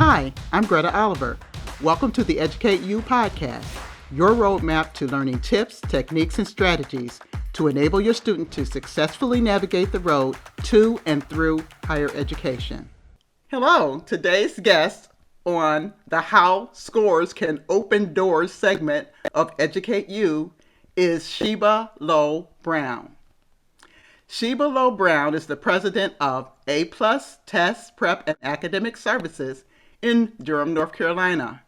Hi, I'm Greta Oliver. Welcome to the Educate You podcast, your roadmap to learning tips, techniques, and strategies to enable your student to successfully navigate the road to and through higher education. Hello, today's guest on the How Scores Can Open Doors segment of Educate You is Sheba Lowe Brown. Sheba Lowe Brown is the president of APlus Test Prep and Academic Services in Durham, North Carolina.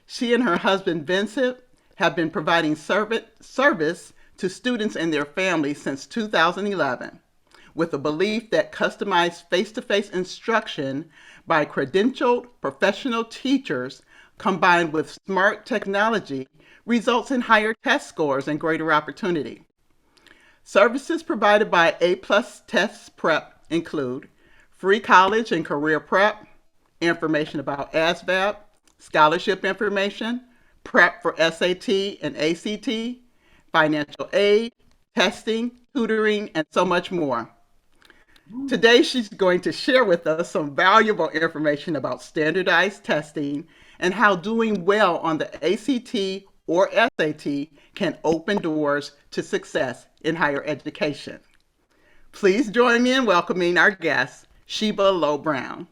She and her husband Vincent have been providing service to students and their families since 2011, with a belief that customized face-to-face instruction by credentialed professional teachers combined with smart technology results in higher test scores and greater opportunity. Services provided by APlus Test Prep include free college and career prep, information about ASVAB, scholarship information, prep for SAT and ACT, financial aid, testing, tutoring, and so much more. Today, she's going to share with us some valuable information about standardized testing and how doing well on the ACT or SAT can open doors to success in higher education. Please join me in welcoming our guest, Sheba Lowe Brown.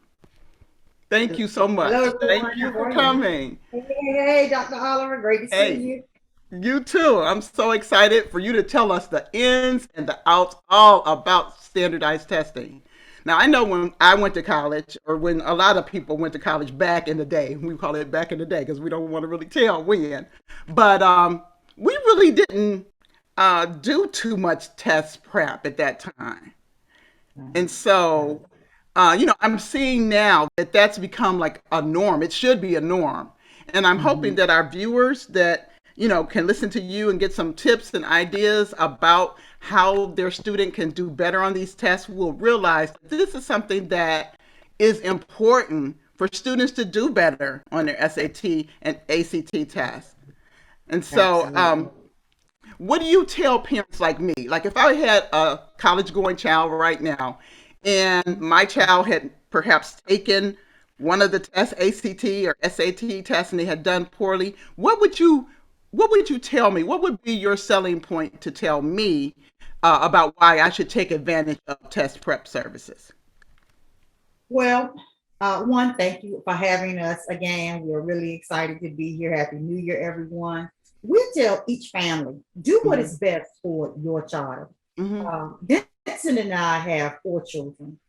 Thank you so much. Hello, Thank you for coming. Hey, Dr. Oliver, great to see you. You too. I'm so excited for you to tell us the ins and the outs all about standardized testing. Now, I know when I went to college, or when a lot of people went to college back in the day, we call it back in the day because we don't want to really tell when, but we really didn't do too much test prep at that time. And so, I'm seeing now that that's become like a norm. It should be a norm. And I'm hoping that our viewers that, can listen to you and get some tips and ideas about how their student can do better on these tests will realize that this is something that is important for students to do better on their SAT and ACT tests. And so, what do you tell parents like me? Like if I had a college going child right now and my child had perhaps taken one of the tests, ACT or SAT tests, and they had done poorly, what would you tell me? What would be your selling point to tell me about why I should take advantage of test prep services? Well, one, thank you for having us again. We're really excited to be here. Happy New Year, everyone. We tell each family, do what is best for your child. Vincent and I have 4 children,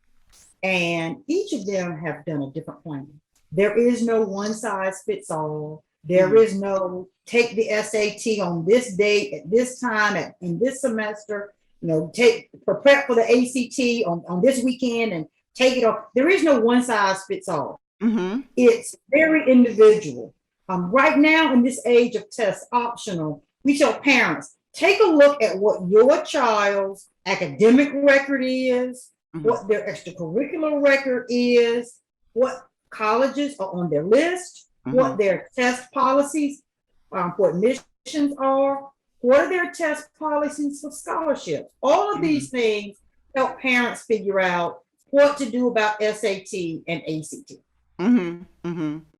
and each of them have done a different plan. There is no one size fits all. There is no take the SAT on this date at this time in this semester. Prep for the ACT on this weekend and take it off. There is no one size fits all. It's very individual. Right now in this age of test optional, we tell parents, take a look at what your child's academic record is, what their extracurricular record is, what colleges are on their list, what their test policies for admissions are, what are their test policies for scholarships. All of these things help parents figure out what to do about SAT and ACT.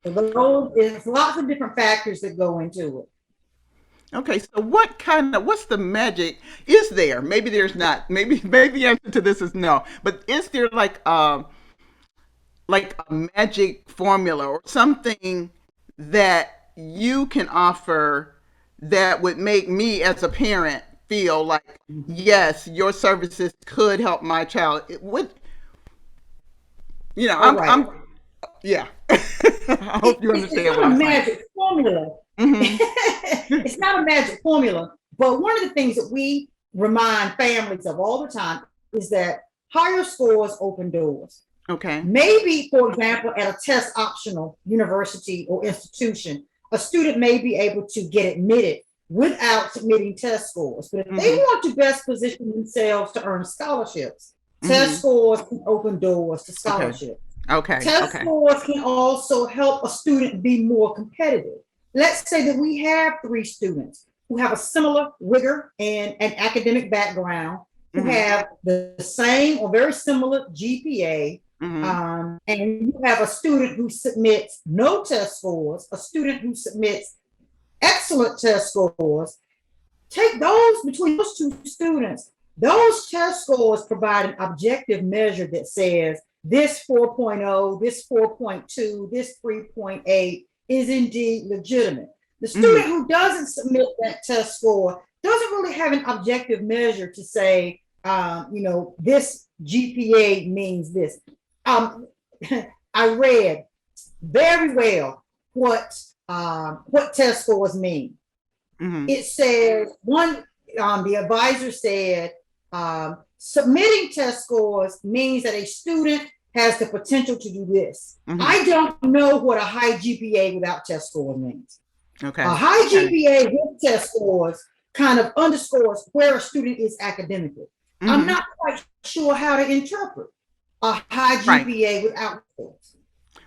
So there's lots of different factors that go into it. Okay, so what's the magic? Is there? Maybe there's not. Maybe the answer to this is no. But is there like a magic formula or something that you can offer that would make me as a parent feel like, yes, your services could help my child? It would, I'm yeah. I hope you understand what I'm saying. It's not a magic formula. It's not a magic formula, but one of the things that we remind families of all the time is that higher scores open doors. Okay. Maybe, for example, at a test optional university or institution, a student may be able to get admitted without submitting test scores. But if they want to best position themselves to earn scholarships, test scores can open doors to scholarships. Okay. Test scores can also help a student be more competitive. Let's say that we have 3 students who have a similar rigor and an academic background, who have the same or very similar GPA, Mm-hmm. and you have a student who submits no test scores, a student who submits excellent test scores. Take those between those two students. Those test scores provide an objective measure that says this 4.0, this 4.2, this 3.8 is indeed legitimate. The Mm-hmm. student who doesn't submit that test score doesn't really have an objective measure to say, this GPA means this. I read very well what test scores mean. Mm-hmm. It says the advisor said submitting test scores means that a student has the potential to do this. Mm-hmm. I don't know what a high GPA without test scores means. Okay. A high GPA with test scores kind of underscores where a student is academically. Mm-hmm. I'm not quite sure how to interpret a high GPA without scores.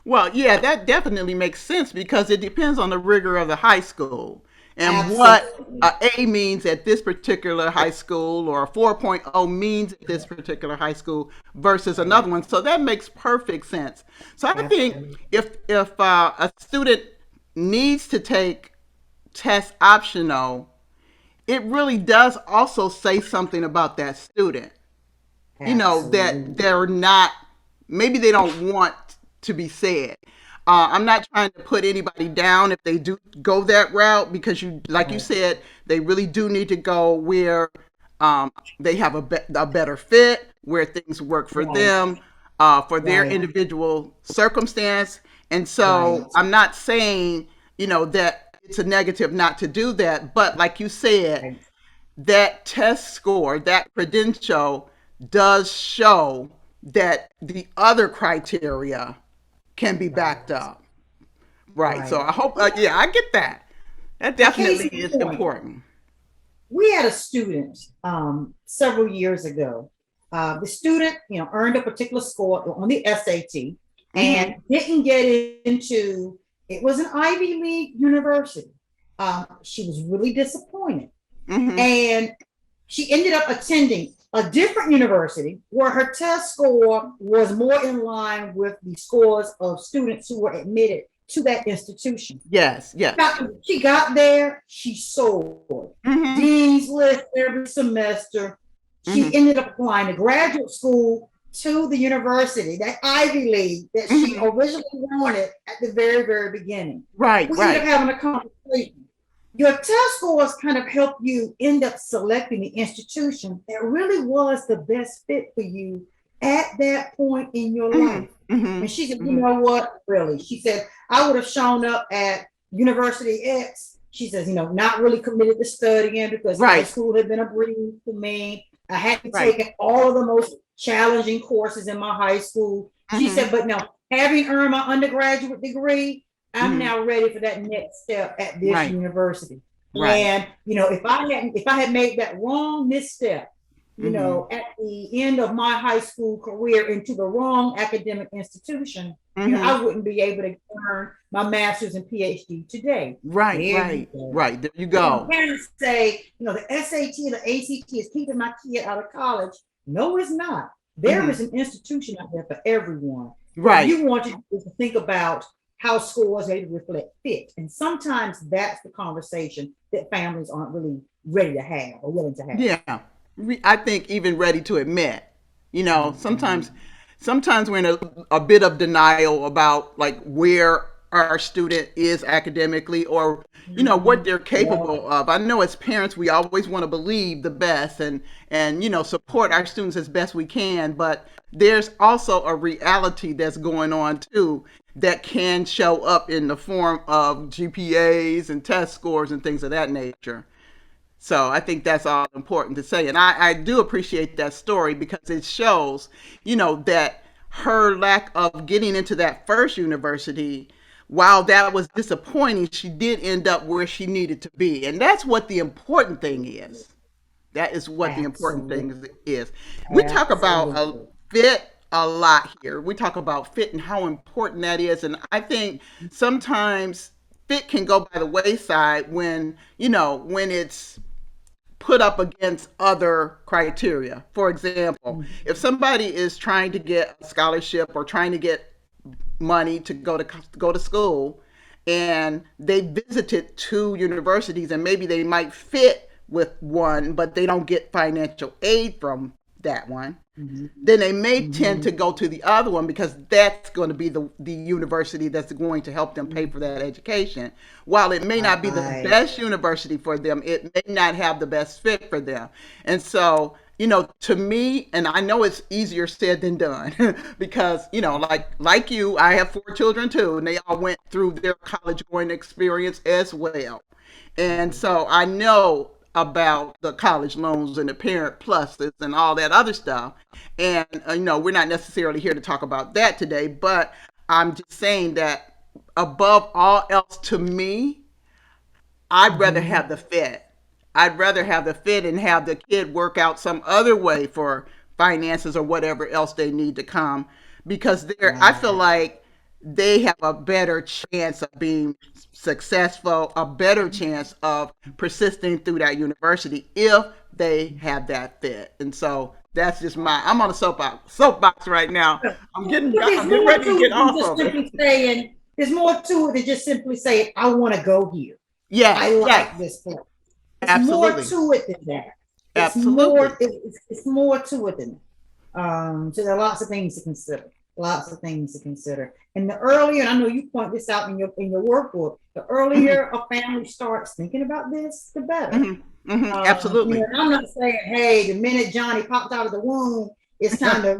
Well, yeah, that definitely makes sense because it depends on the rigor of the high school and Absolutely. what A means at this particular high school or a 4.0 means at this particular high school versus another one. So that makes perfect sense. So I think Absolutely. if a student needs to take test optional, it really does also say something about that student. That Absolutely. they're not, maybe they don't want to be said. I'm not trying to put anybody down if they do go that route because like you Right. said, they really do need to go where they have a better fit, where things work for Right. them, for their Right. individual circumstance. And so Right. I'm not saying, that it's a negative not to do that. But like you said, Right. that test score, that credential does show that the other criteria can be backed Right. up. Right. So Right. I hope, yeah, I get that. That A case definitely in is point. important. We had a student several years ago. The student, earned a particular score on the SAT and Mm-hmm. didn't get into. It was an Ivy League university. She was really disappointed, Mm-hmm. and she ended up attending a different university where her test score was more in line with the scores of students who were admitted to that institution. Yes. Yes. She got there, she soared. Mm-hmm. Dean's List every semester. She Mm-hmm. ended up applying to graduate school to the university, that Ivy League that she Mm-hmm. originally wanted at the very, very beginning. Right. We ended up Right. having a conversation. Your test scores kind of help you end up selecting the institution that really was the best fit for you at that point in your Mm-hmm. life. Mm-hmm. And she said, you Mm-hmm. know what, really? She said, I would have shown up at University X. She says, not really committed to studying because high Right. school had been a breeze for me. I hadn't Right. taken all of the most challenging courses in my high school. She Mm-hmm. said, but now having earned my undergraduate degree, I'm Mm-hmm. now ready for that next step at this Right. university. Right. And if I had made that wrong misstep, Mm-hmm. at the end of my high school career into the wrong academic institution, Mm-hmm. I wouldn't be able to earn my master's and PhD today. Right. There you Right. go. Right. There you So when go. parents say, the SAT, the ACT is keeping my kid out of college, no, it's not. There Mm-hmm. is an institution out there for everyone. What Right. you want to do is to think about how scores maybe reflect fit. And sometimes that's the conversation that families aren't really ready to have or willing to have. Yeah, I think even ready to admit, Mhm. sometimes we're in a bit of denial about like where our student is academically or what Mhm. they're Yeah. capable of. I know as parents we always want to believe the best and support our students as best we can, but there's also a reality that's going on too that can show up in the form of GPAs and test scores and things of that nature. So I think that's all important to say. And I do appreciate that story because it shows, that her lack of getting into that first university, while that was disappointing, she did end up where she needed to be. And that's what the important thing is. That is what the important Absolutely. thing is. We talk about a Absolutely. fit a lot here. We talk about fit and how important that is. And I think sometimes fit can go by the wayside when, when it's put up against other criteria. For example, Mhm. if somebody is trying to get a scholarship or trying to get money to go to school, and they visited two universities, and maybe they might fit with one, but they don't get financial aid from that one, Mhm. then they may tend to Mhm. go to the other one because that's going to be the university that's going to help them pay for that education. While it may not be the Right. best university for them, it may not have the best fit for them. And so, to me, and I know it's easier said than done because, like you, I have four children too, and they all went through their college going experience as well. And so I know about the college loans and the parent pluses and all that other stuff. And, we're not necessarily here to talk about that today, but I'm just saying that above all else, to me, I'd rather Mhm. have the fit. I'd rather have the fit and have the kid work out some other way for finances or whatever else they need to come, because I feel Right. like they have a better chance of being successful, a better chance of persisting through that university if they have that fit. And so that's just I'm on a soapbox right now. But there's I'm getting more ready to to get it than off just of it. simply saying, there's more to it than just simply saying, I want to go here. I Yes, like yes, this place. It's more absolutely, to it than that. absolutely. It's more to it than that. So there are lots of things to consider. Lots of things to consider. And the earlier, and I know you point this out in your workbook, the Hmm. earlier a family starts thinking about this, the better. Hmm. Hmm. Absolutely. And I'm not saying, hey, the minute Johnny popped out of the womb, it's time to,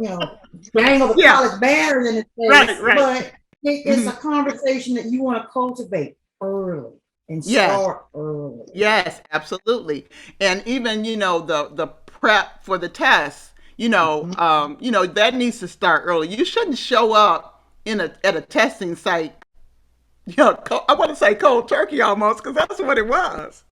dangle the Yeah. college banner in his Right. face. Right. But it's Hmm. a conversation that you want to cultivate early and Yes. start early. Yes. Absolutely. And even the prep for the test. That needs to start early. You shouldn't show up at a testing site. I want to say cold turkey almost because that's what it was.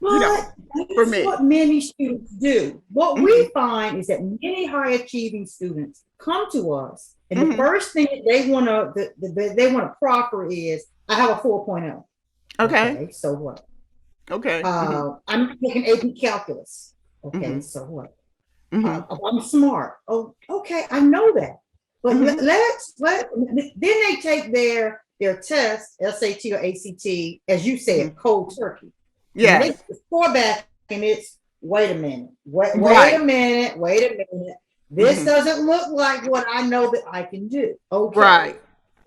You know, But for that's me. what many students do. What Hmm. we find is that many high achieving students come to us, and the Hmm. first thing that they want to proffer is, I have a 4.0. Okay. Okay, so what? Okay. Hmm. I'm taking AP calculus. Okay, Hmm. so what? Hmm. I'm smart. Oh, okay, I know that. But Hmm. then they take their test, SAT or ACT, as you Hmm. said, cold turkey. And then they Yes. score back, and it's, wait a minute, wait a Right. minute, wait a minute. This Hmm. doesn't look like what I know that I can do. Okay, Right.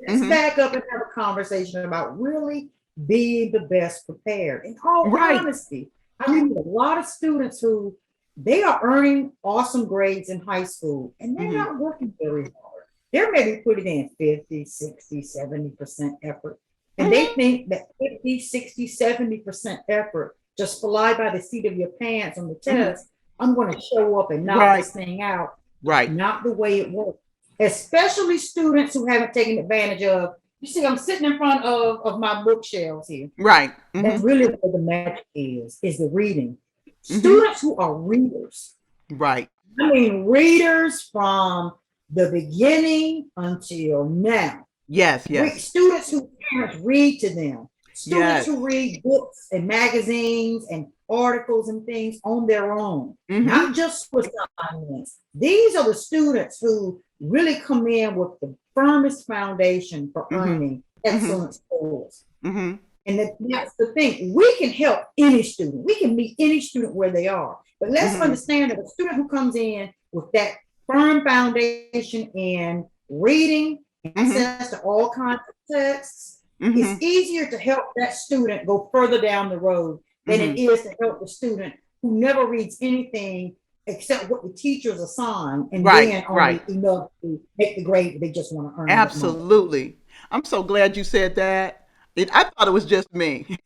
let's Hmm. back up and have a conversation about really being the best prepared. In all Right. honesty, I mean, a lot of students who they are earning awesome grades in high school and they're Hmm. not working very hard. They're maybe putting in 50, 60, 70% effort. And they Hmm. think that 50, 60, 70% effort, just fly by the seat of your pants on the Hmm. test, I'm going to show up and knock Right. this thing out. Right. Not the way it works. Especially students who haven't taken advantage of. You see, I'm sitting in front of my bookshelves here. Right. That's Hmm. really where the magic is the reading. Hmm. Students who are readers, Right. I mean, readers from the beginning until now. Yes. Yes. Students who parents read to them, students Yes. who read books and magazines and articles and things on their own, Hmm. not just for assignments. These are the students who really come in with the firmest foundation for Hmm. earning Hmm. excellent scores. Hmm. And that's the thing. We can help any student. We can meet any student where they are. But let's Hmm. understand that a student who comes in with that firm foundation in reading, Hmm. access to all kinds of texts, it's Hmm. easier to help that student go further down the road than Hmm. it is to help the student who never reads anything except what the teachers assign, and Right. then Right. only enough to make the grade they just want to earn that money. Absolutely. I'm so glad you said that. I thought it was just me.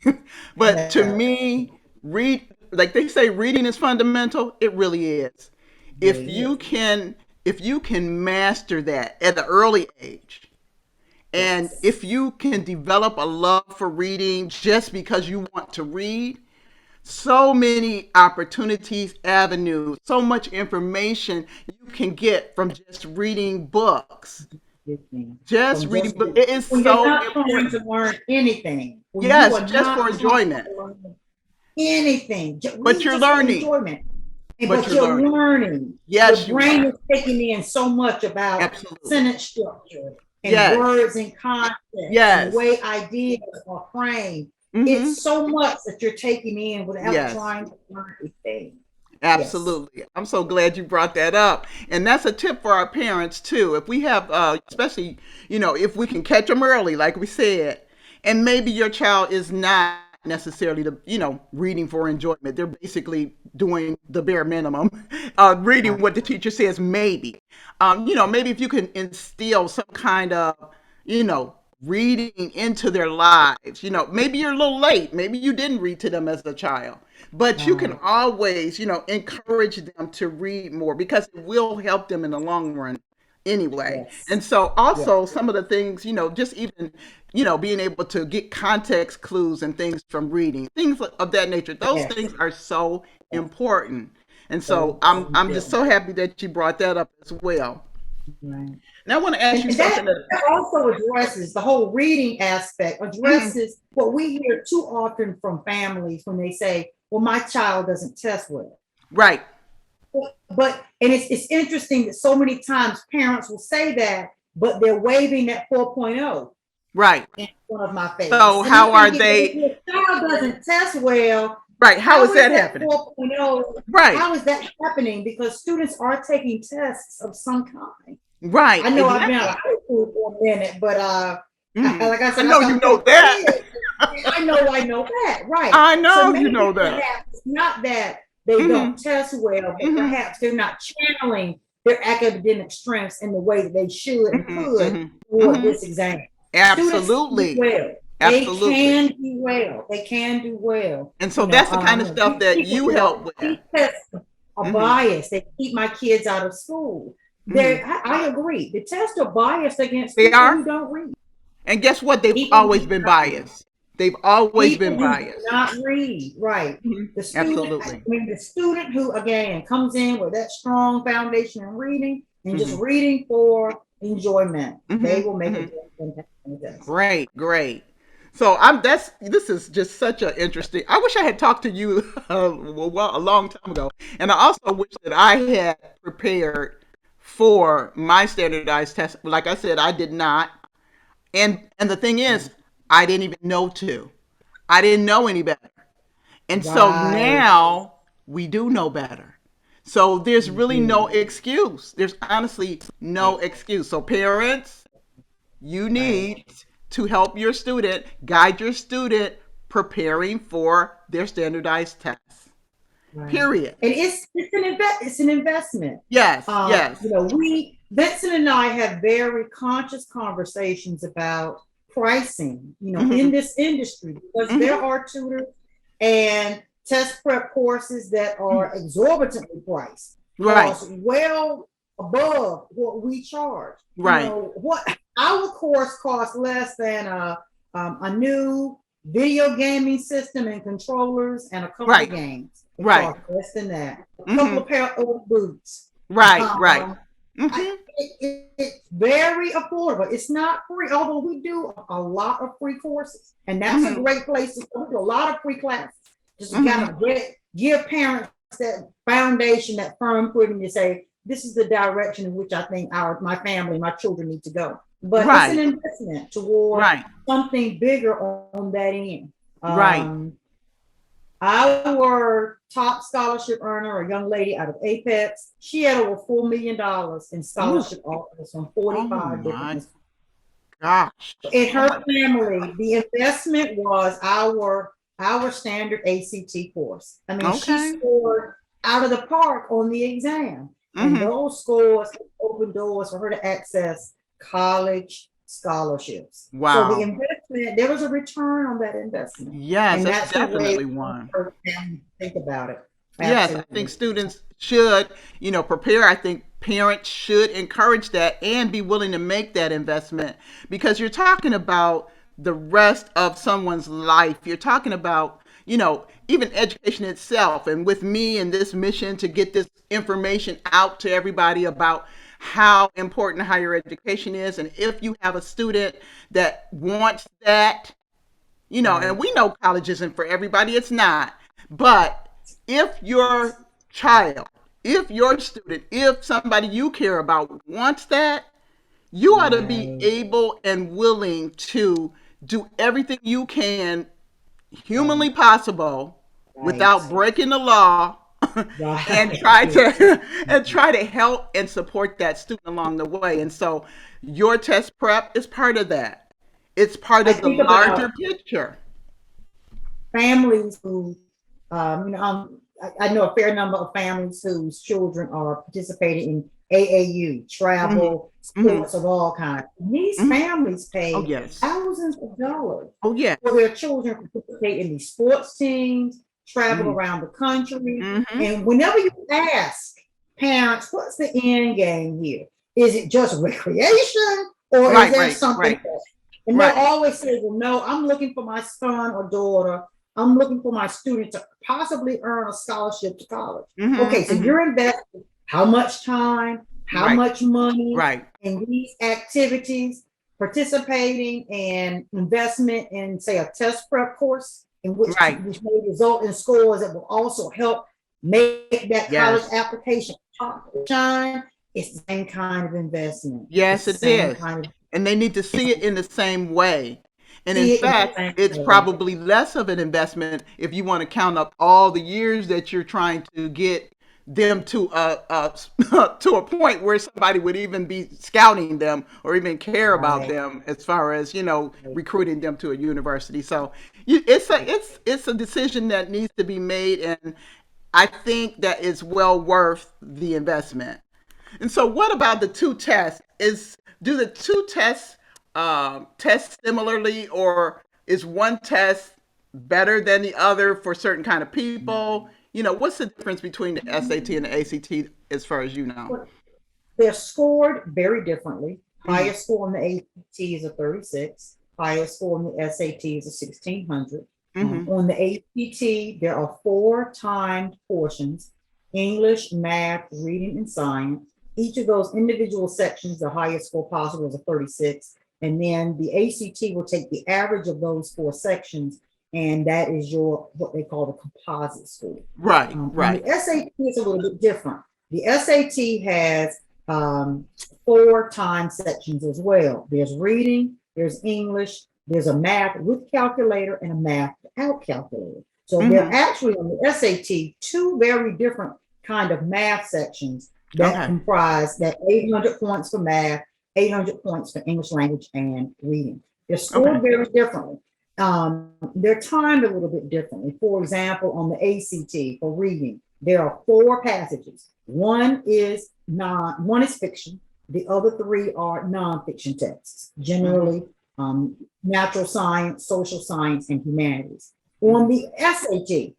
But to No, me, like they say, reading is fundamental. It really is. it If really you is. can, if you can master that at an early age, and Yes. if you can develop a love for reading just because you want to read, so many opportunities, avenues, so much information you can get from just reading books. Just From reading just books. It is when you're so not trying to important. learn anything, when you Yes, are just not for trying enjoyment. to learn, anything. But Read you're just for learning. enjoyment. But But you're you're learning. learning. Yes, Your you brain are. is taking in so much about Absolutely. sentence structure and Yes. words and context and the Yes. way ideas are framed. Mm-hmm. It's so much that you're taking in without Yes. trying to learn a thing. Yes. Absolutely. I'm so glad you brought that up. And that's a tip for our parents too. If we have, especially, if we can catch them early, like we said, and maybe your child is not necessarily reading for enjoyment. They're basically doing the bare minimum, reading what the teacher says, maybe. Maybe if you can instill some kind of, you know, reading into their lives. Maybe you're a little late. Maybe you didn't read to them as a child. But you can Right. always, encourage them to read more because it will help them in the long run anyway. Yes. And so Yes. also some of the things, just even, being able to get context clues and things from reading, things of that nature. Those Yes. things are so Yes. important. And so So, so I'm just important. so happy that you brought that up as well. Right. Now I want to ask you And something that also addresses the whole reading aspect, Mhm. addresses what we hear too often from families when they say, well, my child doesn't test well. Right. But and it's interesting that so many times parents will say that, but they're waving that 4.0 Right. in front of my face. So And I'm how are thinking, if they your child doesn't test well, right? How is how is that that happening? 4.0? Right. How is that happening? Because students are taking tests of some kind. Right. I know I've been out of Exactly. high school for a minute, but like I I said, I know you got know 4 that. kids. I know that, right. I So know you maybe know that. perhaps it's not that they hmm don't test well, but hmm perhaps they're not channeling their academic strengths in the way that they should and hmm could hmm toward hmm this exam. Students can do Absolutely. well. They Absolutely. can do well. They can do well. And so that's the kind of stuff These that people you say, help oh, with. these tests are hmm biased. They keep my kids out of school. hmm I agree. The tests are biased against They people are. who don't read. And guess what? They've People who always do been not read. biased. They've always People been who do biased. not read, right? Absolutely. The student who again comes in with that strong foundation in reading and just hmm reading for enjoyment, hmm they will make a hmm great impact on the test. Great, great. So this is just such an interesting. I wish I had talked to you a long time ago, and I also wish that I had prepared for my standardized test. Like I said, I did not, and the thing is, I didn't even know to. I didn't know any better, and so Right. now we do know better. So there's We really no do. excuse. There's honestly no Right. excuse. So parents, you Right. need to help your student, guide your student preparing for their standardized tests. Right. Period. And it's an investment. Yes, yes. We Vincent and I have very conscious conversations about pricing, in hmm this industry because there hmm are tutors and test prep courses that are exorbitantly priced, Right, cost well above what we charge. right, What our course costs less than a new video gaming system and controllers and a couple of right, games. It right. costs less than that. A couple hmm of pair of old boots. Right, right. Um, hmm it's very affordable. It's not free, although we do a lot of free courses, and that's a hmm great place to go. We do a lot of free classes. Just to kind hmm of give parents that foundation, that firm footing to say, this is the direction in which I think my family, my children need to go. But it's an Right, investment toward right, something bigger on that end. right. Um, our top scholarship earner, a young lady out of Apex, she had over $4 million in Ooh, scholarship offers from oh 45 different my institutions. gosh. In Oh her my. family, the investment was our standard ACT course. I mean, she Okay. scored out of the park on the exam, and hmm those scores opened doors for her to access college scholarships. So the Wow. investment, there was a return on that investment, Yes, and that's that's the way definitely one. her family think about it. Yes, I think Absolutely. students should, prepare. I think parents should encourage that and be willing to make that investment because you're talking about the rest of someone's life. You're talking about, even education itself. And with me and this mission to get this information out to everybody about how important higher education is. And if you have a student that wants that, and Right. we know college isn't for everybody, it's not. But if your child, if your student, if somebody you care about wants that, you ought to be Right. able and willing to do everything you can Right. humanly possible Right. without breaking the law and Right. try to help and support that student along the way. And so your test prep is part of that. It's part I of the think larger about picture. families who, I know a fair number of families whose children are participating in AAU, Hmm. travel, Hmm. sports of all kinds. These Hmm. families Oh pay yes. thousands of dollars Oh yes. for their children to participate in these sports teams, travel Hmm. around the country. Hmm. And whenever you ask parents, what's the end game here? Is it just recreation or is Right. there Right. something Right. else? And they'll Right. always say, well, no, I'm looking for my son or daughter. I'm looking for my student to possibly earn a scholarship to college. Hmm. Okay, so Hmm. you're investing how much time, how Right. much money Right. in these activities, participating and investment in, say, a test prep course, in Right. which may result in scores that will also help make that college Yes. application shine. It's the same kind of investment. It's Yes, the it same is. kind of And they need to see it in the same way. And in see it in the fact, same it's way. probably less of an investment if you want to count up all the years that you're trying to get them to to a point where somebody would even be scouting them or even care about Right. them as far as recruiting them to a university. So it's a decision that needs to be made, and I think that it's well worth the investment. And so, what about the two tests? Do the two tests test similarly, or is one test better than the other for certain kind of people? What's the difference between the SAT and the ACT as far as you know? They're scored very differently. Mm-hmm. Highest score on the ACT is a 36. Highest score on the SAT is a 1600. Mm-hmm. On the ACT, there are 4 timed portions: English, math, reading, and science. Each of those individual sections, the highest score possible is a 36. And then the ACT will take the average of those 4 sections, and that is your what they call the composite score. Right. On the Right. SAT, it's a little bit different. The SAT has um, 4 time sections as well. There's reading, there's English, there's a math with calculator and a math without calculator. So they're Mm-hmm. actually on the SAT 2 very different kind of math sections that Okay. comprise that 800 points for math, 800 points for English language and reading. They're Okay. scored very differently. They're timed a little bit differently. For example, on the ACT for reading, there are 4 passages. One is fiction. The other 3 are nonfiction texts, Mm-hmm. generally natural science, social science, and humanities. On Mm-hmm. the SAT,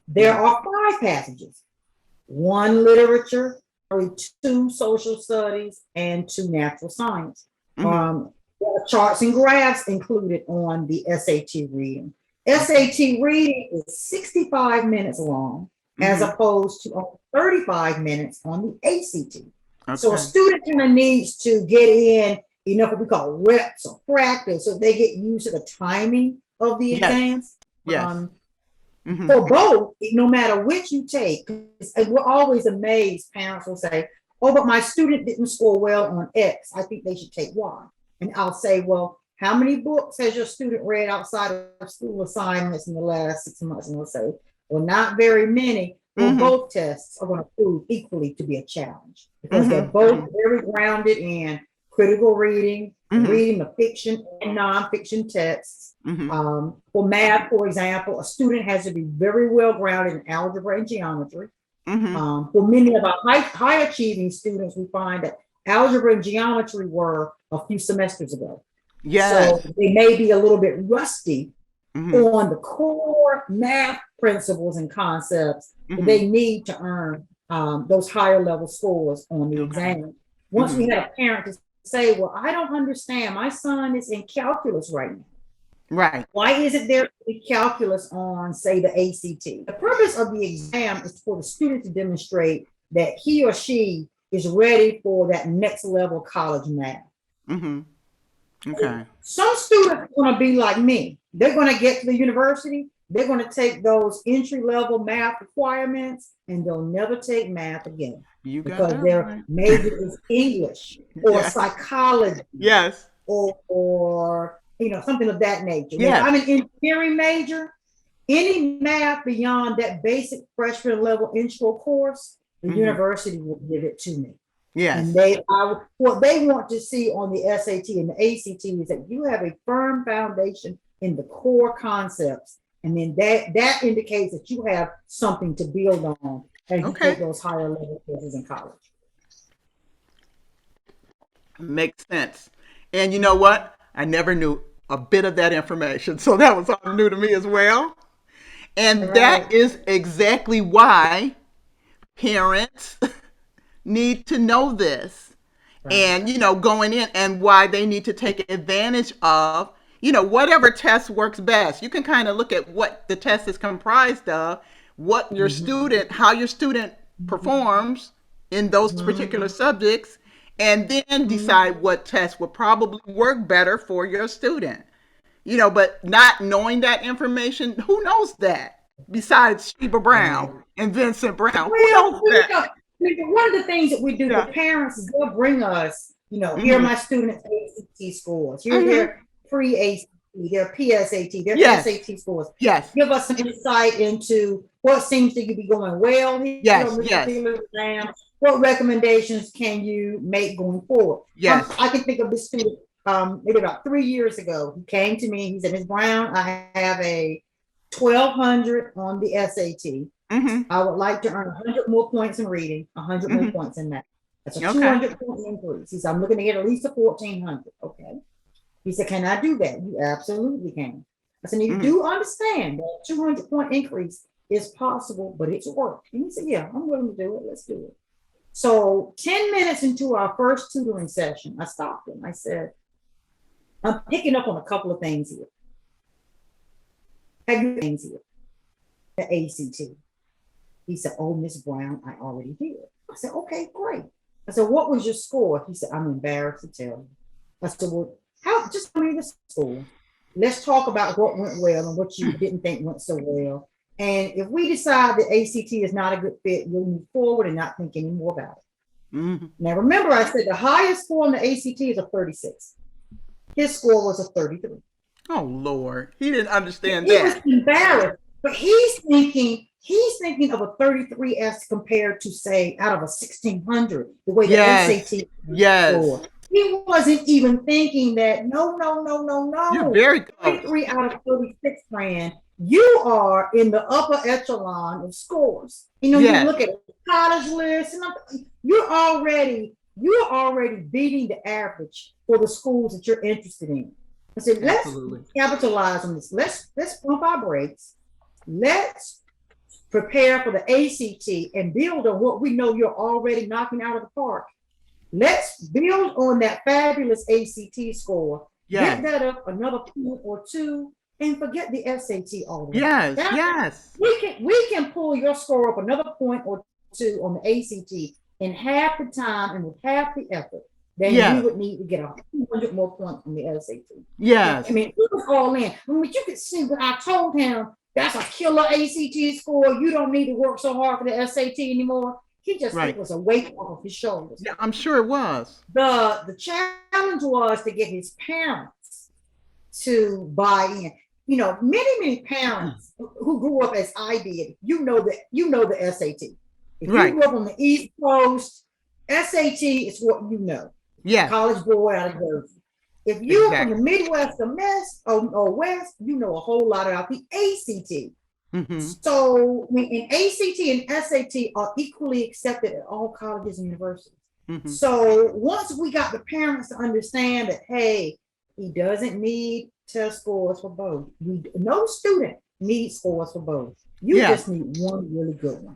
there Mm-hmm. are 5 passages: 1 literature, 2 social studies, and 2 natural science. Mm-hmm. There are charts and graphs included on the SAT reading. Okay. SAT reading is 65 minutes long, as Mm-hmm. opposed to 35 minutes on the ACT. So a Okay. student kind of needs to get in enough what we call reps or practice so they get used to the timing of the Yes. exams. Yes. Um, Mm-hmm. for both, no matter which you take, and we're always amazed. Parents will say, "Oh, but my student didn't score well on X. I think they should take Y." And I'll say, "Well, how many books has your student read outside of school assignments in the last 6 months?" And they'll say, "Well, not very many." Well, Mm-hmm. both tests are going to prove equally to be a challenge because they're Mm-hmm. both very grounded in critical reading, Mm-hmm. reading the fiction and nonfiction texts. Mm-hmm. For math, for example, a student has to be very well grounded in algebra and geometry. Mm-hmm. For many of our high achieving students, we find that algebra and geometry were a few semesters ago. So Yes. they may be a little bit rusty Mm-hmm. on the core math principles and concepts that Mm-hmm. they need to earn those higher level scores on the Okay. exam. Once we Mm-hmm. had a parent to say, "Well, I don't understand. My son is in calculus right now. Right. Why isn't there a calculus on, say, the ACT?" The purpose of the exam is for the student to demonstrate that he or she is ready for that next level college math. Mm-hmm. Okay. Some students are going to be like me. They're going to get to the university they're going to take those entry-level math requirements and they'll never take math again You got because that their right. major is English or Yes. psychology Yes. or something of that nature. If Yes. I'm an engineering major, any math beyond that basic freshman level intro course, the university will give it to me. Yes. And what they want to see on the SAT and the ACT is that you have a firm foundation in the core concepts. And then that indicates that you have something to build on as you take those higher level courses in college. Makes sense. And you know what? I never knew a bit of that information. So that was all new to me as well. And that is exactly why parents need to know this. And, going in and why they need to take advantage of, whatever test works best. You can kind of look at what the test is comprised of, what your how your student performs in those particular subjects, and then decide what test would probably work better for your student. But not knowing that information, who knows that? Besides Sheba Brown and Vincent Brown, who knows that? One of the things that we do for parents is they'll bring us, here are my students' ACT scores, here's their pre-ACT, their PSAT, their SAT scores. Yes. Give us some insight into what seems to be going well here on this particular exam. What recommendations can you make going forward? Yes. I can think of this student maybe about 3 years ago. He came to me, he said, Ms. Brown, I have a 1200 on the SAT. I would like to earn 100 more points in reading, 100 more points in math. That's a 200-point increase. He said, I'm looking to get at least a 1400. Okay. He said, can I do that? You absolutely can. I said, you do understand that 200-point increase is possible, but it's work. And he said, yeah, I'm willing to do it. Let's do it. So 10 minutes into our first tutoring session, I stopped him. I said, I'm picking up on a couple of things here. Have you things here? The ACT. He said, oh, Miss Brown, I already did. I said, okay, great. I said, what was your score? He said, I'm embarrassed to tell you. I said, well, just tell me the score. Let's talk about what went well and what you didn't think went so well. And if we decide that ACT is not a good fit, we'll move forward and not think any more about it. Now, remember, I said the highest score on the ACT is a 36. His score was a 33. Oh, Lord. He didn't understand that. He was embarrassed, but he's thinking of a 33 as compared to, say, out of a 1600, the way the SAT score. He wasn't even thinking that, no. You're very close. 33 out of 36, friend. You are in the upper echelon of scores. You look at the college list, and you're already beating the average for the schools that you're interested in. I said, let's capitalize on this. Let's pump our brakes. Let's prepare for the ACT and build on what we know you're already knocking out of the park. Let's build on that fabulous ACT score. Get that up another point or two, and forget the SAT already. We can pull your score up another point or two on the ACT in half the time and with half the effort than you would need to get 100 more points on the SAT. I mean, it was all in. I mean, you could see what I told him. That's a killer ACT score. You don't need to work so hard for the SAT anymore. He just it was a weight off his shoulders. Yeah, I'm sure it was. The challenge was to get his parents to buy in. Many parents who grew up as I did, you know the SAT. If you grew up on the East Coast, SAT is what you know. College boy out of Jersey. If you're from the Midwest or West, you know a whole lot about the ACT. So in ACT and SAT are equally accepted at all colleges and universities. So once we got the parents to understand that, hey, he doesn't need test scores for both. No student needs scores for both. You just need one really good one.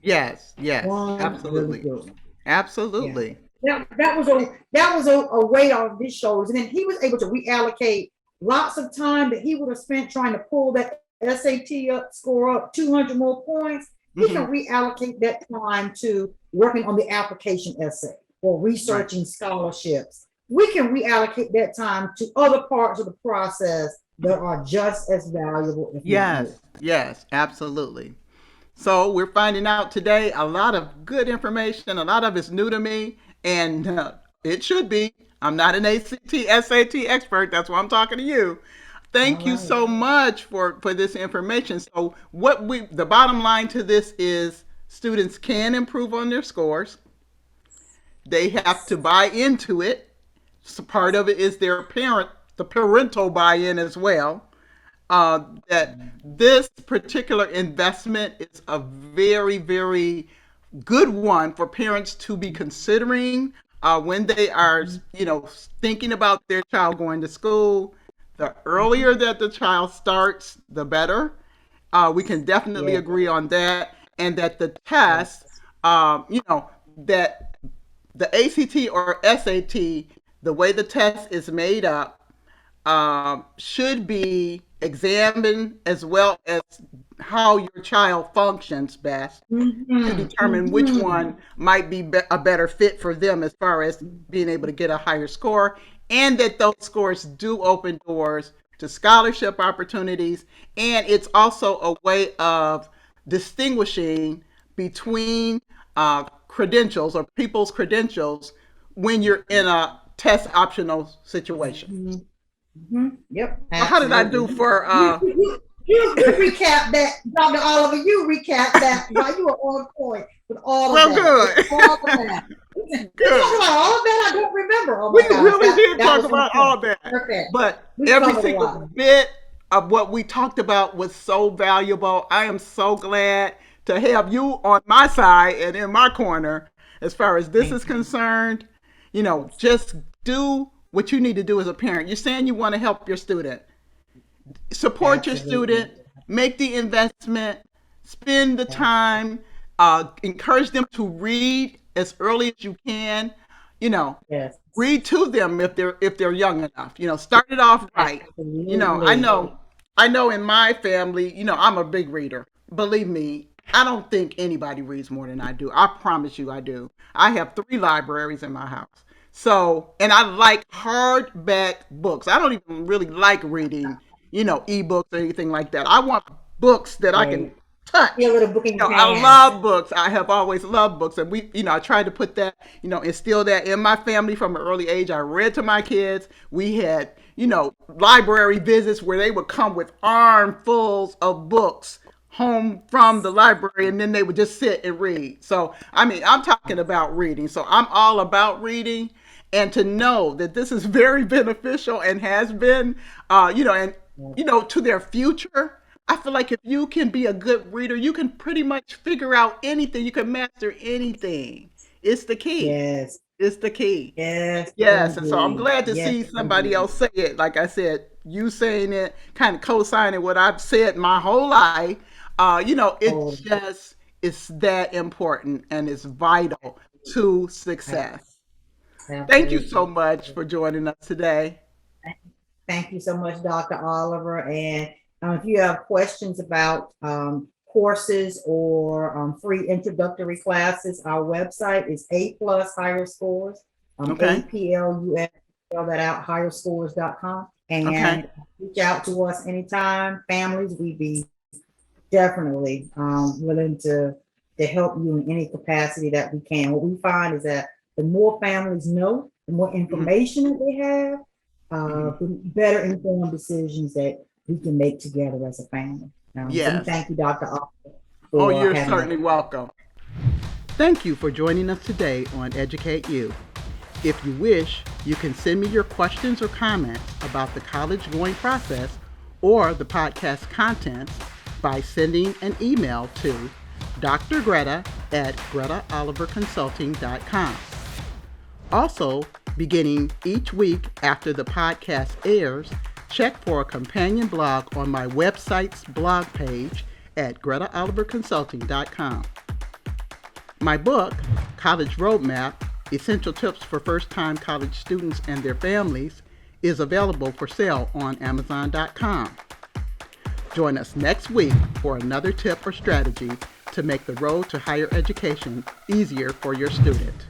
One absolutely. Really good one. Absolutely. That was a weight off his shoulders. And then he was able to reallocate lots of time that he would have spent trying to pull that SAT score up 200 more points. He can reallocate that time to working on the application essay or researching scholarships. We can reallocate that time to other parts of the process that are just as valuable, if not more. Yes, absolutely. So we're finding out today a lot of good information. A lot of it's new to me, and it should be. I'm not an ACT, SAT expert. That's why I'm talking to you. All Thank you right. so much for this information. So the bottom line to this is students can improve on their scores. They have to buy into it. So part of it is the parental buy-in as well. That this particular investment is a very, very good one for parents to be considering when they are, thinking about their child going to school. The earlier that the child starts, the better. We can definitely Yeah. agree on that, and that the test, Yes. that the ACT or SAT, the way the test is made up, should be examined as well as how your child functions best to Mm-hmm. determine which Mm-hmm. one might be a better fit for them as far as being able to get a higher score, and that those scores do open doors to scholarship opportunities. And it's also a way of distinguishing between credentials or people's credentials when you're in a test optional situation. Mm-hmm. Mm-hmm. Yep, So how did I absolutely. do for You recap that, Dr. Oliver. You recap that while you were on point with all of well, that. With good. all of that. We talked Good. about all of that. I don't remember. Oh We my gosh, really did that talk was on about point. all that. Perfect. But We every covered a single lot. bit of what we talked about was so valuable. I am so glad to have you on my side and in my corner as far as this Thank is you. concerned. Yes, Just do what you need to do as a parent. You're saying you want to help your student. Support your absolutely. student, make the investment, spend the time, encourage them to read as early as you can. You know, Yes, read to them if they're young enough. Start it off right. I absolutely. know, I know. In my family, I'm a big reader. Believe me, I don't think anybody reads more than I do. I promise you, I do. I have 3 libraries in my house. So, and I like hardback books. I don't even really like reading, ebooks or anything like that. I want books that I can Great. touch. Your little book in your I hands. love books. I have always loved books, and I tried to put that, instill that in my family from an early age. I read to my kids. We had, library visits where they would come with armfuls of books home from the library, and then they would just sit and read. So, I mean, I'm talking about reading. So, I'm all about reading, and to know that this is very beneficial and has been, and to their future. I feel like if you can be a good reader, you can pretty much figure out anything. You can master anything. It's the key. Yes, It's the key. yes, Yes, and so I'm indeed. glad to Yes, see somebody indeed. else say it. Like I said, you saying it, kind of co-signing what I've said my whole life. It Oh, just is that important and it's vital to success. Thank you so absolutely. much for joining us today. Thank you so much, Dr. Oliver. And if you have questions about courses or free introductory classes, our website is APlus Higher Scores, Okay. APLUS, spell that out, higherscores.com. Okay. And reach out to us anytime. Families, we'd be definitely willing to help you in any capacity that we can. What we find is that the more families know, the more Mhm. information that they have, Mhm. the better informed decisions that we can make together as a family. So we Yes. thank you, Dr. Oliver, Oh, for you're having us. certainly welcome. Thank you for joining us today on Educate You. If you wish, you can send me your questions or comments about the college going process or the podcast content by sending an email to Dr. Greta at gretaoliverconsulting.com. Also, beginning each week after the podcast airs, check for a companion blog on my website's blog page at gretaoliverconsulting.com. My book, College Roadmap, Essential Tips for First-Time College Students and Their Families, is available for sale on Amazon.com. Join us next week for another tip or strategy to make the road to higher education easier for your student.